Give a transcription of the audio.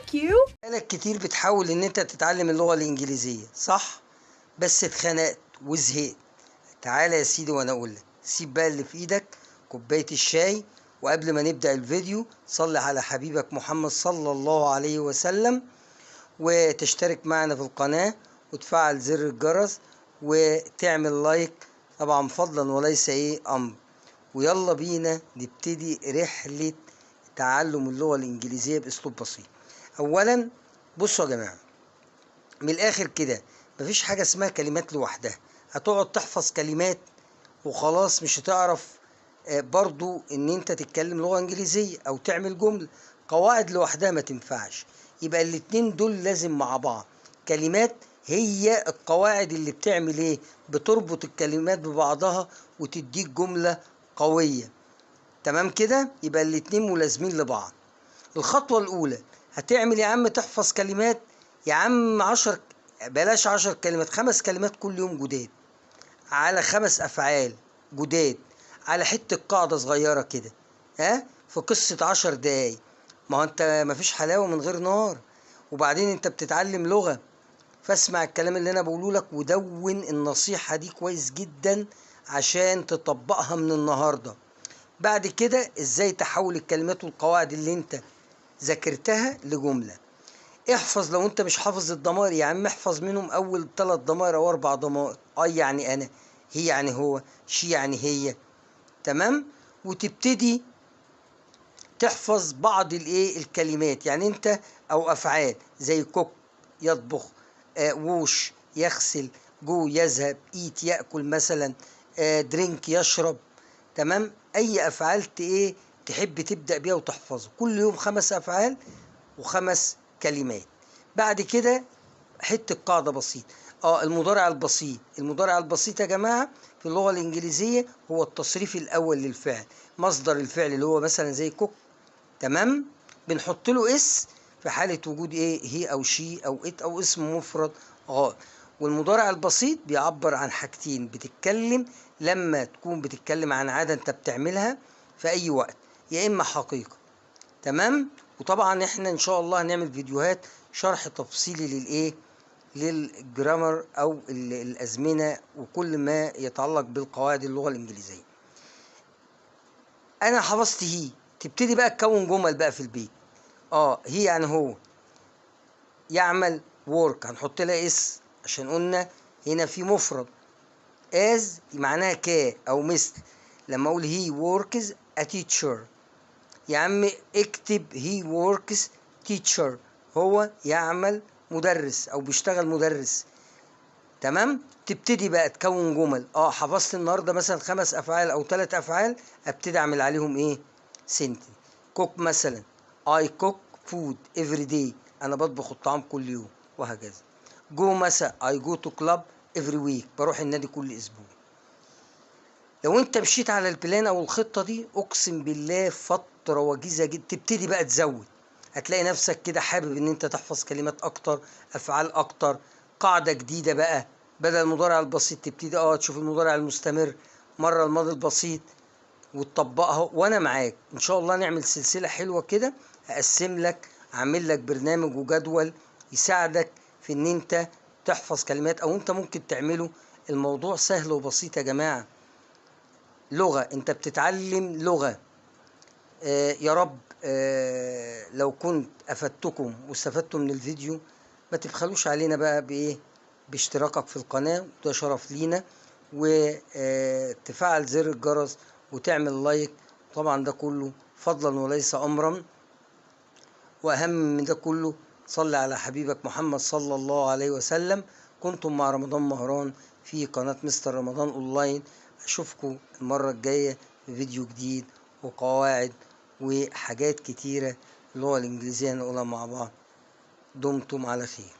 thank you. بقالك كتير بتحاول ان انت تتعلم اللغة الانجليزية، صح؟ بس اتخنقت وزهقت. تعالى يا سيدي وانا اقولك، سيب بقى اللي في ايدك، كوباية الشاي، وقبل ما نبدأ الفيديو صلي على حبيبك محمد صلى الله عليه وسلم، وتشترك معنا في القناة وتفعل زر الجرس وتعمل لايك طبعا فضلا وليس امر. ويلا بينا نبتدي رحلة تعلم اللغة الانجليزية باسلوب بسيط. اولا بصوا يا جماعة، من الاخر كده مفيش حاجة اسمها كلمات لوحدها. هتقعد تحفظ كلمات وخلاص مش هتعرف برضو ان انت تتكلم لغة انجليزية او تعمل جملة. قواعد لوحدها ما تنفعش، يبقى الاتنين دول لازم مع بعض. كلمات هي القواعد اللي بتعمل ايه، بتربط الكلمات ببعضها وتديك جملة قوية. تمام كده، يبقى الاتنين ملازمين لبعض. الخطوة الاولى هتعمل يا عم تحفظ كلمات، يا عم 10، بلاش 10 كلمات، 5 كلمات كل يوم جداد، على 5 افعال جداد، على حتة قاعدة صغيرة كده، في قصة 10 دقايق. ما هو انت مفيش حلاوة من غير نار. وبعدين انت بتتعلم لغة، فاسمع الكلام اللي انا بقوله لك ودون النصيحة دي كويس جدا عشان تطبقها من النهاردة. بعد كده ازاي تحول الكلمات والقواعد اللي انت ذاكرتها لجملة. احفظ، لو انت مش حافظ الضمائر يا عم احفظ منهم اول 3 ضمائر او 4 ضمائر. يعني انا، هي يعني هو، شي يعني هي. تمام. وتبتدي تحفظ بعض الكلمات، يعني انت او افعال زي كوك يطبخ، ووش يغسل، جو يذهب، ايت ياكل مثلا، درينك يشرب. تمام. اي افعال تحب تبدا بيها وتحفظه كل يوم 5 افعال و5 كلمات. بعد كده حته قاعده بسيطه، المضارع البسيط. المضارع البسيط يا جماعه في اللغه الانجليزيه هو التصريف الاول للفعل. مصدر الفعل اللي هو مثلا زي كوك، تمام، بنحط له اس في حاله وجود هي او شي او ات او اسم مفرد غائب. والمضارع البسيط بيعبر عن حاجتين، بتتكلم لما تكون بتتكلم عن عاده انت بتعملها في اي وقت، يا اما حقيقه. تمام. وطبعا احنا ان شاء الله هنعمل فيديوهات شرح تفصيلي للجرامر او الازمنه وكل ما يتعلق بالقواعد اللغه الانجليزيه. انا حفظت هي، تبتدي بقى تكون جمل بقى في البيت. هي يعني هو، يعمل work هنحط لها اس عشان قلنا هنا في مفرد. as معناها او مثل. لما اقول he works a teacher، يا عم اكتب he works teacher، هو يعمل مدرس او بيشتغل مدرس. تمام. تبتدي بقى تكون جمل. حفظت النهارده مثلا 5 افعال او 3 افعال، ابتدي اعمل عليهم سنتي. كوك مثلا I cook food every day، انا بطبخ الطعام كل يوم، وهكذا. جو مثلا I go to club every week، بروح النادي كل اسبوع. لو انت مشيت على البلان او الخطة دي اقسم بالله فترة وجيزة جدا تبتدي بقى تزود، هتلاقي نفسك كده حابب ان انت تحفظ كلمات اكتر، افعال اكتر، قاعدة جديدة بقى. بدل المضارع البسيط تبتدي تشوف المضارع المستمر، مرة الماضي البسيط، وتطبقها. وانا معاك ان شاء الله نعمل سلسلة حلوة كده، هقسم لك، اعمل لك برنامج وجدول يساعدك في ان انت تحفظ كلمات، او انت ممكن تعمله. الموضوع سهل وبسيط يا جماعة. لغة، انت بتتعلم لغة. يا رب لو كنت افدتكم واستفدتم من الفيديو، ما تبخلوش علينا بقى باشتراكك في القناة، وده شرف لينا، وتفعل زر الجرس وتعمل لايك. طبعا ده كله فضلا وليس امرا. واهم من ده كله صلي على حبيبك محمد صلى الله عليه وسلم. كنتم مع رمضان مهران في قناة مستر رمضان اونلاين. اشوفكم المرة الجاية في فيديو جديد وقواعد وحاجات كتيرة اللغة الانجليزية نقولها مع بعض. دمتم على خير.